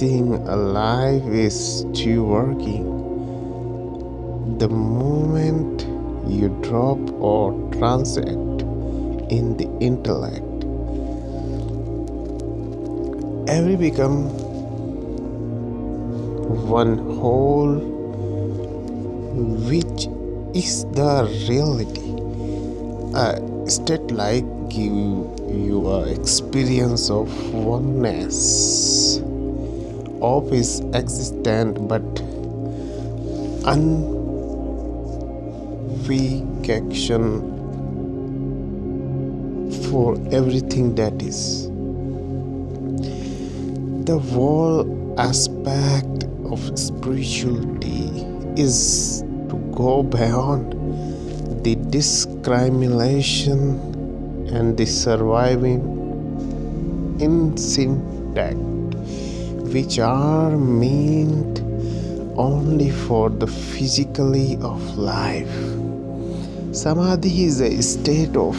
realizing a life is still working. The moment you drop or transact in the intellect, every become one whole, which is the reality. A state like give you an experience of oneness. Of is existent but unfiction for everything that is. The whole aspect of spirituality is to go beyond the discrimination and the surviving instinct, which are meant only for the physically of life. Samadhi is a state of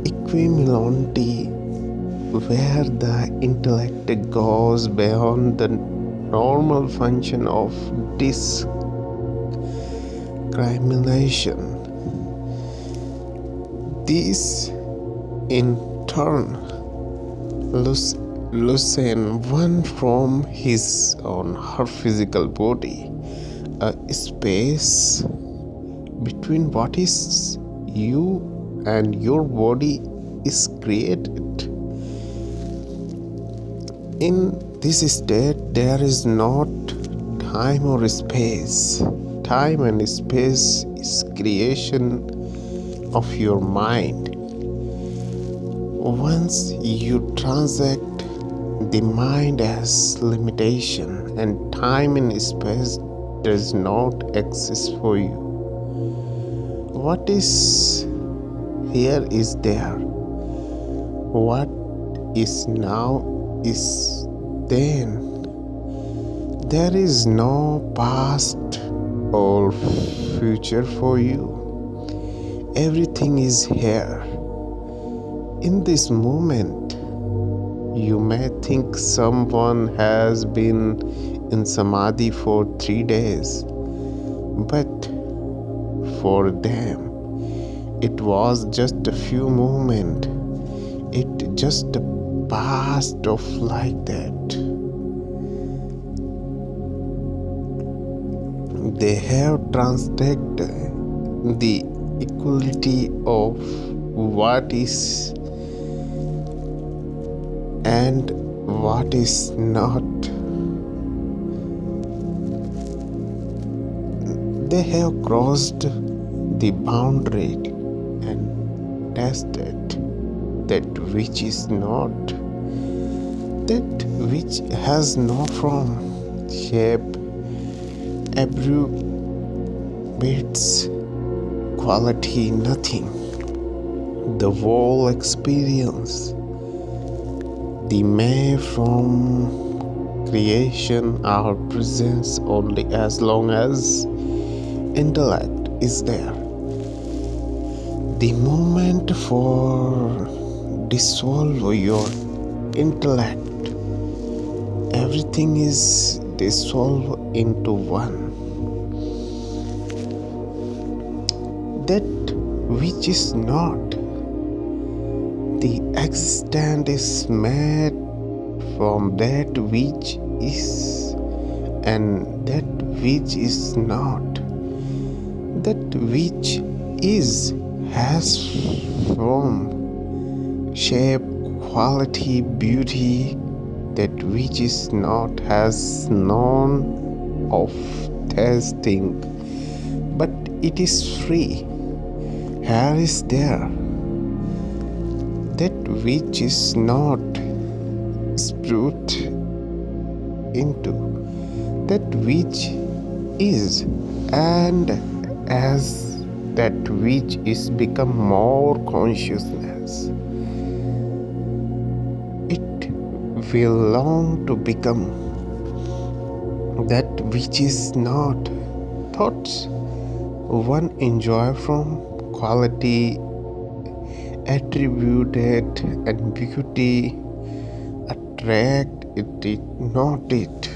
equanimity where the intellect goes beyond the normal function of discrimination. This in turn loosen one from his or her physical body, a space between what is you and your body is created. In this state, there is not time or space. Time and space is creation of your mind. Once you transact, the mind has limitation, and time and space does not exist for you. What is here is there. What is now is then. There is no past or future for you. Everything is here. In this moment, you may think someone has been in Samadhi for 3 days, but for them, it was just a few moments. It just passed off like that. They have transcended the equality of what is and what is not. They have crossed the boundary and tested that which is not, that which has no form, shape, attributes, quality, nothing. The whole experience, the may from creation are presence only as long as intellect is there. The moment for dissolve your intellect, everything is dissolved into one. That which is not, the existent is made from that which is, and that which is not. That which is has form, shape, quality, beauty. That which is not has none of tasting, but it is free. Here is there. That which is not split into that which is, and as that which is become more consciousness, it will long to become that which is not. Thoughts one enjoy from quality, attributed, and beauty attract it did not it.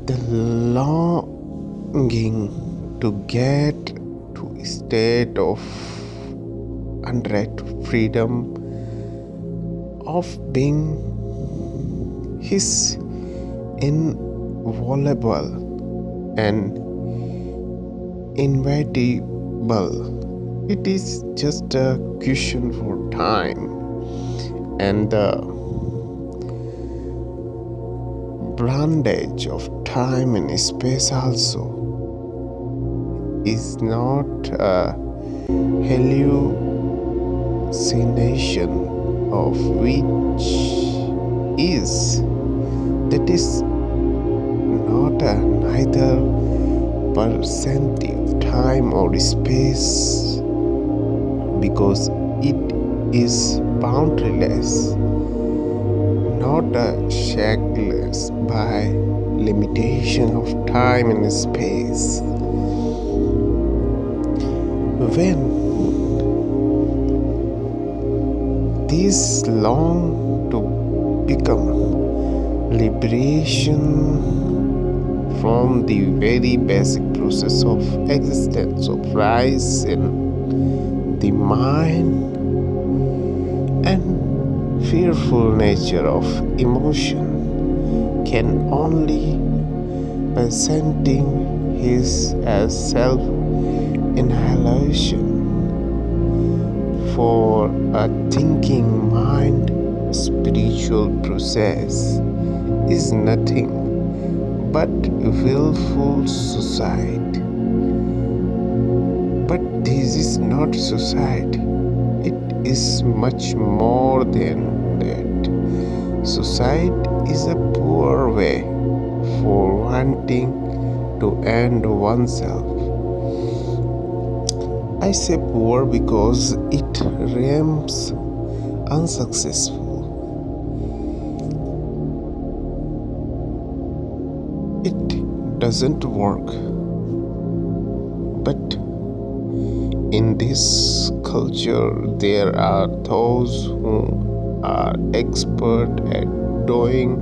The longing to get to a state of unread freedom of being his inviolable and inevitable. It is just a question for time, and the brandage of time and space also is not a hallucination of which is that is not a neither percentage time or space, because it is boundaryless, not shackled by limitation of time and space. When this long to become liberation from the very basic process of existence of rise in the mind and fearful nature of emotion can only presenting his as self inhalation for a thinking mind. Spiritual process is nothing but willful suicide. But this is not suicide, it is much more than that. Suicide is a poor way for wanting to end oneself. I say poor because it remains unsuccessful. It doesn't work. But in this culture, there are those who are expert at doing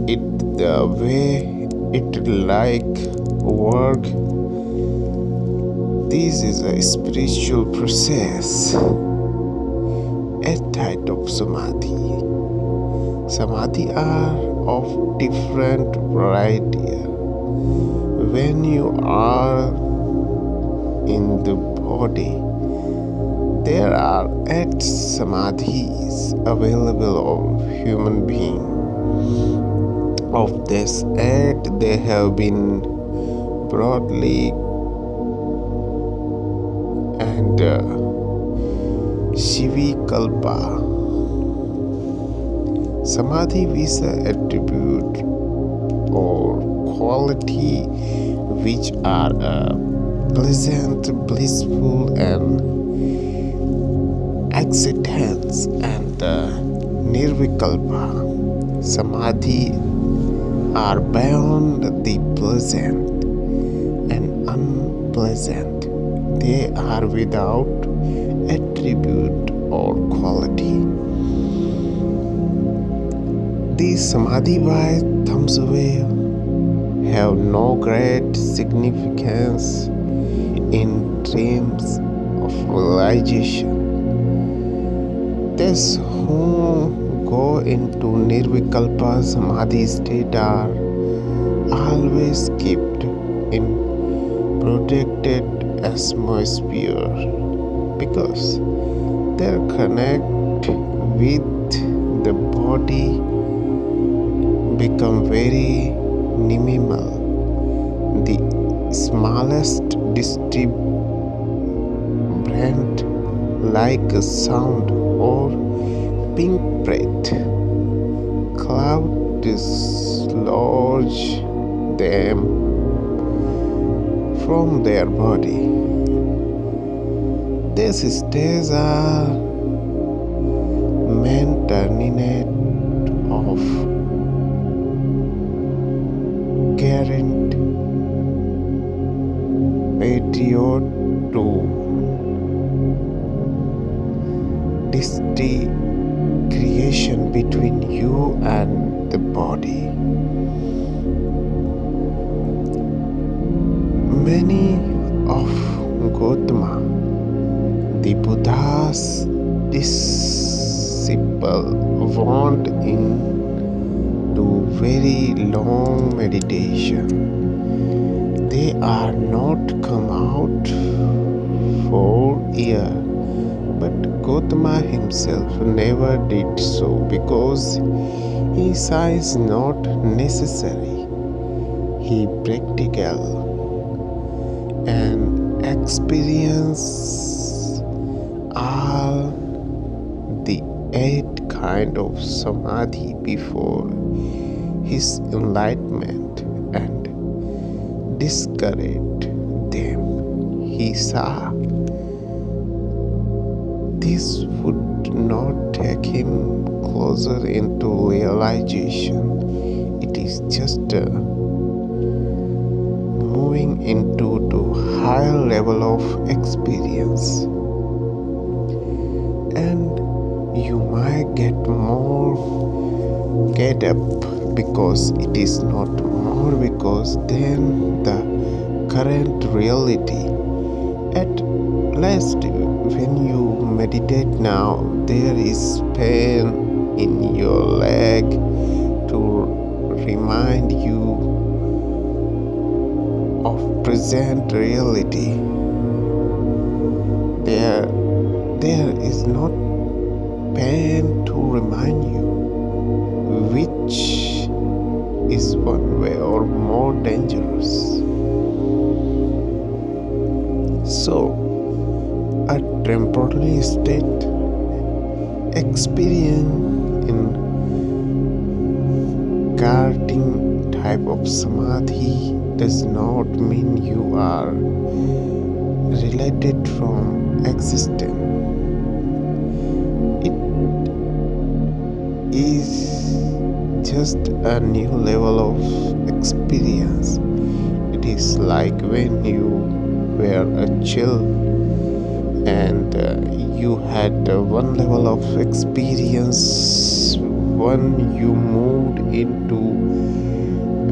it the way it like work. This is a spiritual process, a type of samadhi. Samadhi are of different variety. When you are in the body, there are 8 samadhis available of human being. Of these 8, they have been broadly and Shivikalpa. Samadhi is an attribute or quality which are pleasant, blissful, and acceptance, and nirvikalpa. Samadhi are beyond the pleasant and unpleasant. They are without attribute or quality. These samadhi by thumbs away have no great significance in terms of realization. Those who go into nirvikalpa samadhi state are always kept in protected atmosphere because their connect with the body become very minimal. The smallest disturbance like a sound or pinprick cloud dislodge them from their body. These states are maintenance of current patriot to create conversation between you and the body. Many of Gautama, the Buddha's disciple, went into very long meditation. They are not come out for years, but Gautama himself never did so because he says not necessary. He practical and experience all the 8 kind of samadhi before his enlightenment and discouraged them. He saw this would not take him closer into realization. It is just moving into the higher level of experience, and you might get up because it is not more because then the current reality. At last, when you meditate now, there is pain in your leg to remind you of present reality. There is not pain to remind you, which is one way or more dangerous. So, a temporary state experience in guarding type of samadhi does not mean you are related from existence. It is just a new level of experience. It is like when you were a child and you had one level of experience when you moved into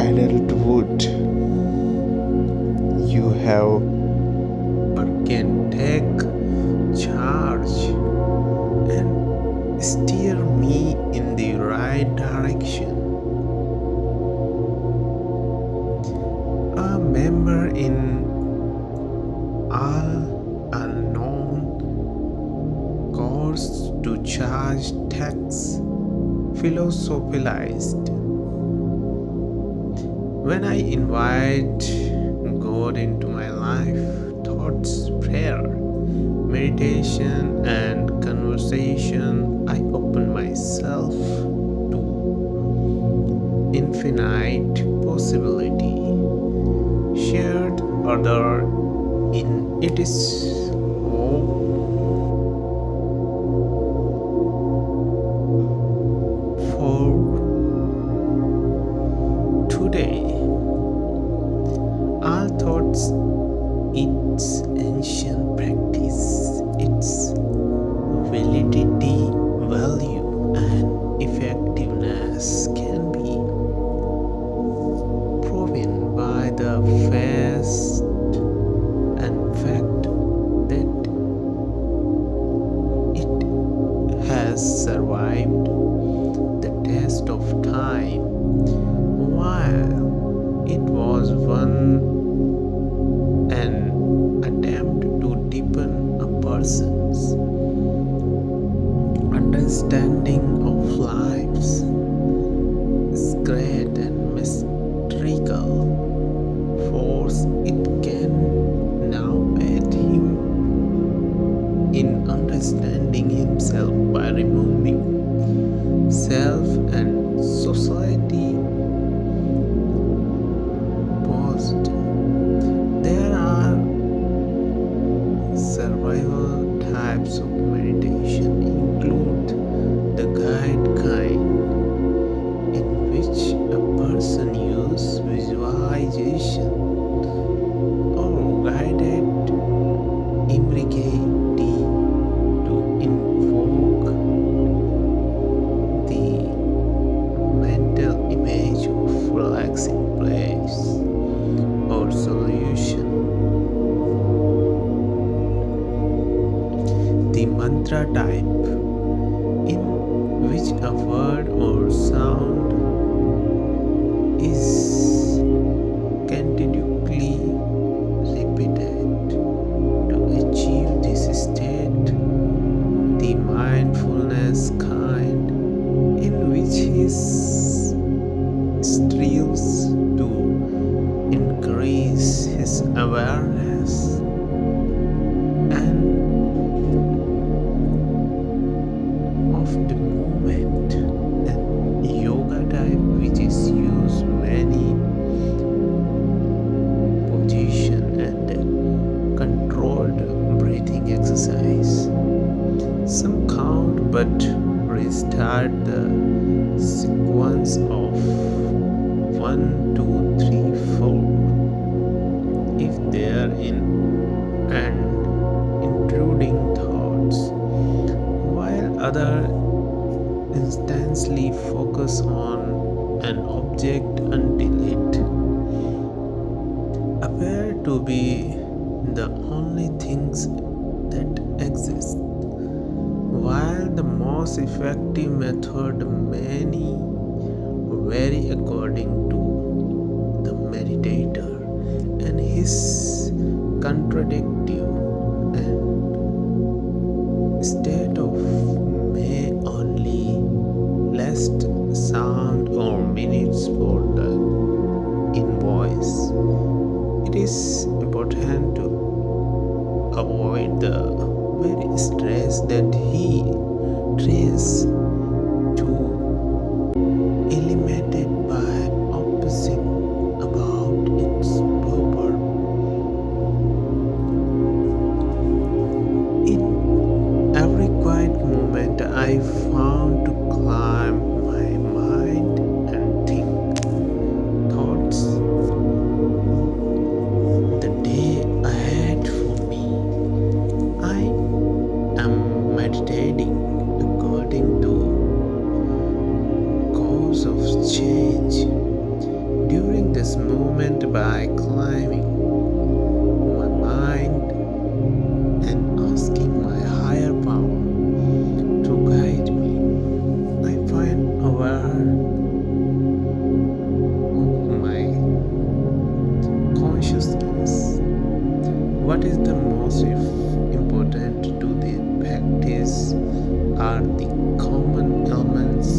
adulthood. You have or can take charge and steer me in the right direction. A member in all unknown course to charge tax philosophized. When I invite God into my life, thoughts, prayer, meditation, and conversation, I open myself to infinite possibility. Shared other in it is hope for today. All thoughts, its ancient practice, its validity, value, and effectiveness can be proven by the facts and fact that it has survived the test of time. While it was one an attempt to deepen a person's understanding of lives is great and mystical force, it can now aid him in understanding himself by removing self and society paused. There are survival types of meditation include the guided is continually repeated to achieve this state, the mindfulness kind in which he strives to increase his awareness and of the moment, and yoga type which is used many position and controlled breathing exercise. Some count but restart the sequence of 1, 2, 3, 4 if they are in and intruding thoughts, while other instantly focus on an object until it appear to be the only things that exist. While the most effective method many vary according to the meditator and his contradictive and state of may only last sound or minutes for the invoice. It is important to avoid the very stress that he tries to eliminate by obsessing about its purpose. In every quiet moment, I found to calm my mind and think thoughts the day ahead for me. I am meditating according to cause of change during this moment by climbing my mind and asking my higher power to guide me. I find aware of my consciousness. What is the most important to the practice are the common elements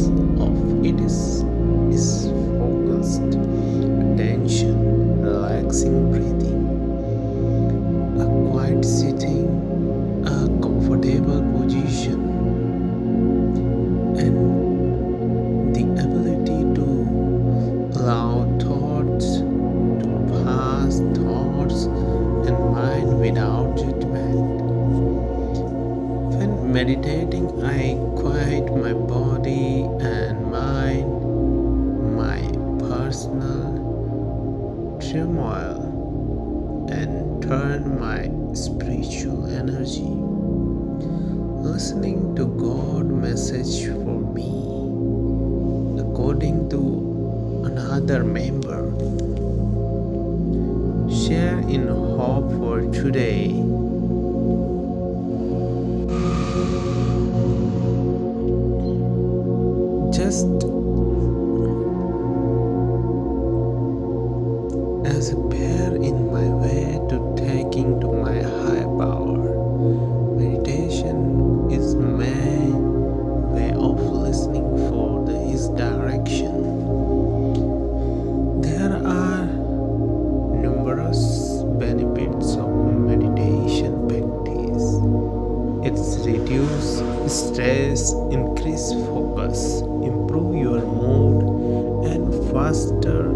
of it is focused attention, relaxing breathing, a quiet sitting, a comfortable position, and the ability to allow thoughts to pass thoughts and mind without judgment. When meditating, I quiet my body and mind, my personal turmoil, and turn my spiritual energy, listening to God's message for me, according to another member. Share in hope for today. Just as a pair in my way to taking to my higher power, meditation is my way of listening for his direction. There are numerous benefits of meditation practice. It's reduce stress, increase focus, improve your mood, and faster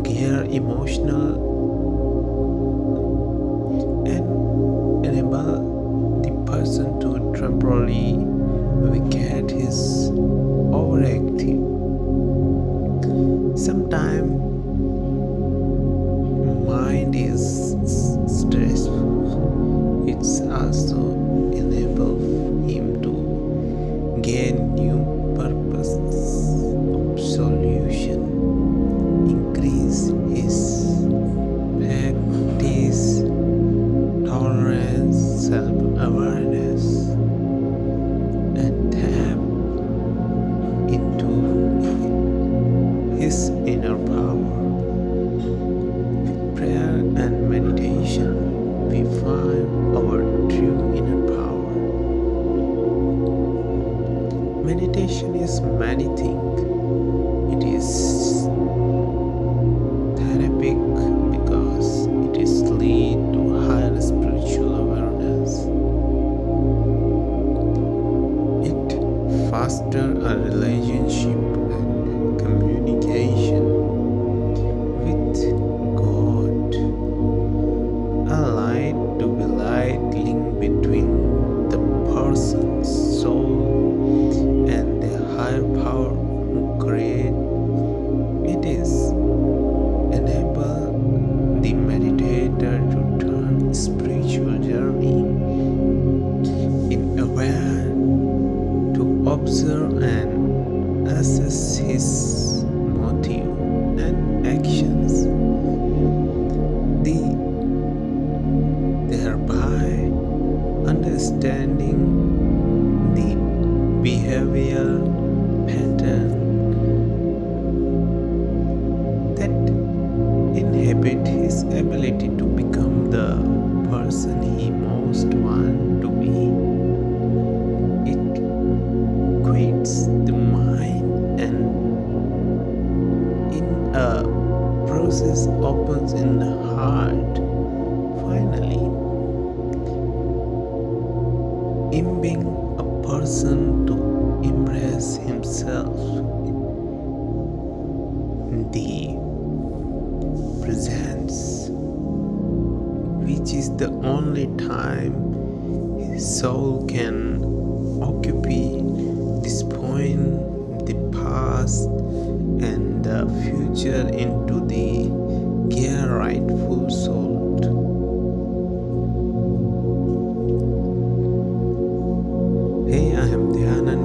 gear emotional and enable the person to temporarily vacate his overactive. Sometimes mind is stressful. It's also enable him to gain new purpose of solution, increase his practice, tolerance, self-awareness, and tap into Meditation is many things. It is therapeutic because it is lead to higher spiritual awareness. It fosters a relationship and communication with God. A light to be light link between the person's soul and the higher power who create. It is enable the meditator to turn spiritual journey in aware to observe and assess his motive and actions. Thereby understanding the behavior pattern that inhibit his ability to become the person he most wants to be. It quiets the mind and in a process opens in the heart. Finally, imbibing a person to embrace himself, the presence, which is the only time his soul can occupy this point, the past and the future into the gear rightful soul. Hey, I am Dhyan and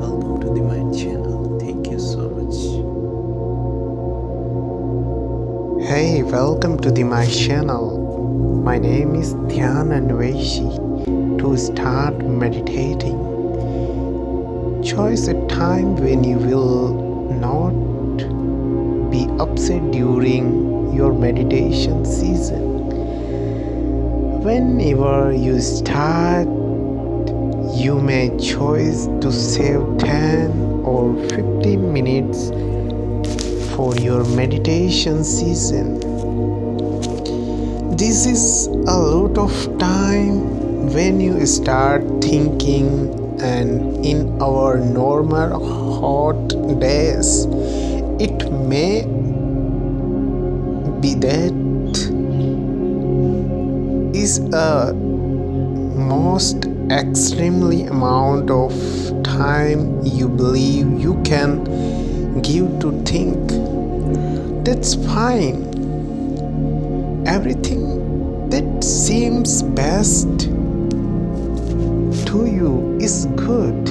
welcome to the Mind channel. Thank you so much. Hey, welcome to the My channel. My name is Dhyan. To start meditating, choose a time when you will not be upset during your meditation season. Whenever you start, you may choose to save 10 or 15 minutes for your meditation season. This is a lot of time when you start thinking, and in our normal hot days, it may be that is a most extremely amount of time you believe you can give to think. That's fine. Everything that seems best to you is good.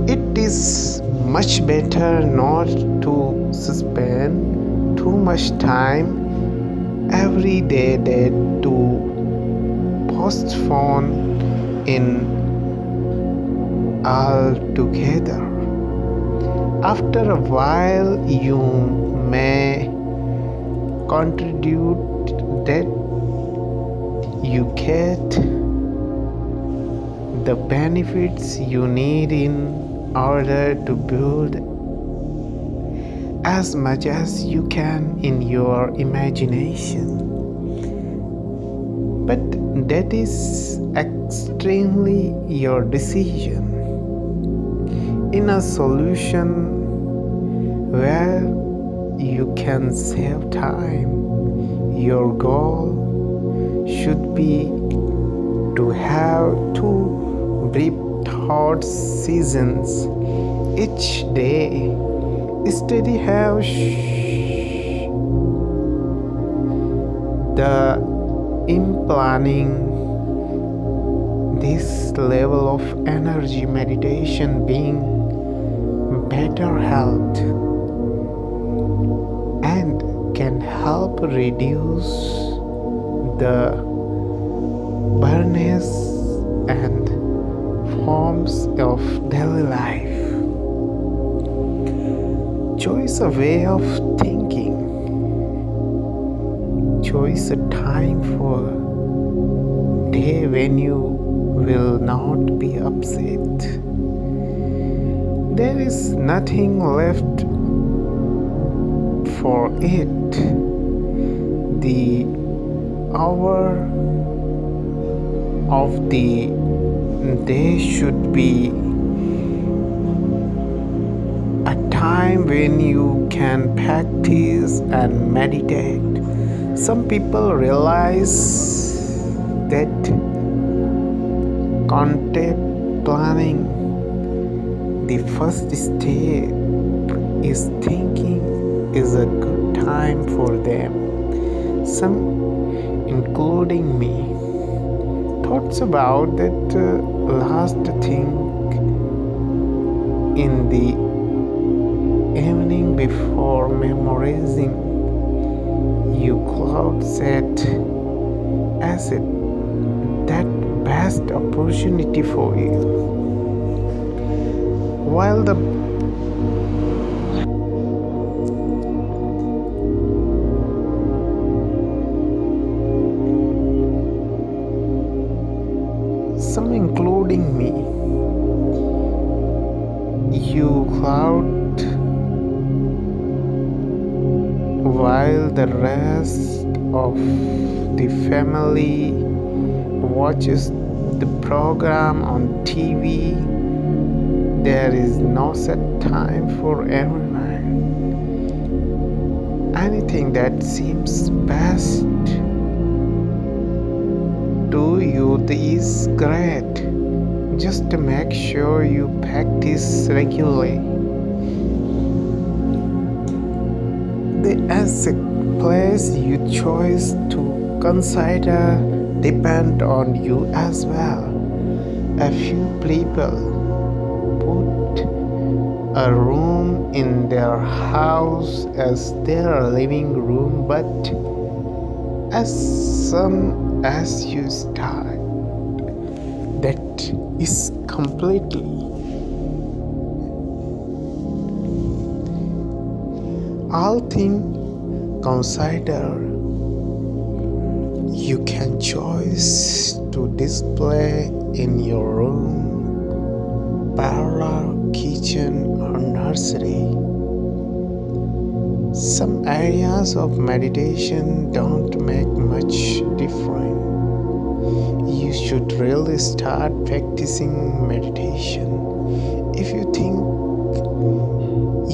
It is much better not to spend too much time every day that to postpone in altogether. After a while, you may contribute that you get the benefits you need in order to build as much as you can in your imagination. But that is extremely your decision. In a solution where you can save time, your goal should be to have 2 brief thought seasons each day. Steady have the in planning this level of energy meditation being better health and can help reduce the burdens and forms of daily life. Choose a way of thinking. Choose a time for day when you will not be upset. There is nothing left for it. The hour of the day should be a time when you can practice and meditate. Some people realize that content planning, the first step is thinking is a good time for them. Some, including me, thoughts about that last thing in the evening before memorizing. You cloud set as it that best opportunity for you. While the some, including me, you cloud while the rest of the family watches the program on TV. There is no set time for everyone. Anything that seems best to you is great. Just to make sure you practice regularly. The exact place you choose to consider depend on you as well. A few people put a room in their house as their living room, but as soon as you start, that is completely all things considered. You can choose to display in your room, parlor, kitchen, or nursery. Some areas of meditation don't make much difference. You should really start practicing meditation. If you think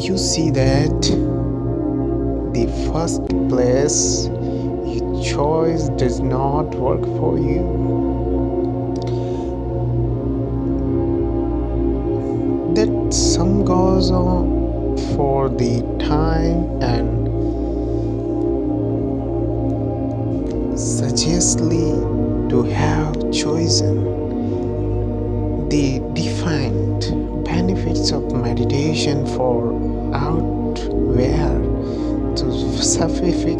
you see that the first place you chose does not work for you, that some goes on for the time and suggestly to have chosen the defined benefits of meditation for outweigh to specific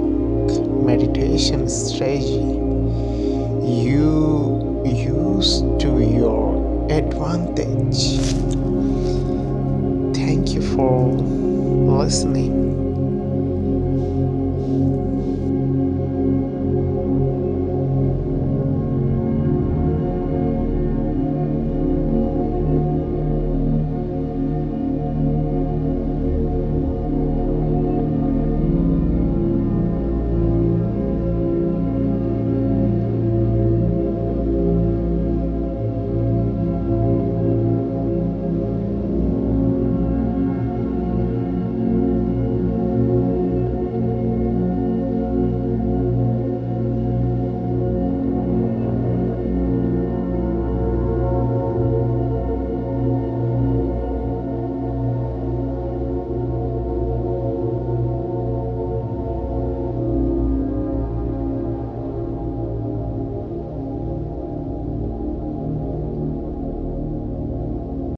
meditation strategy you use to your advantage. Thank you for listening.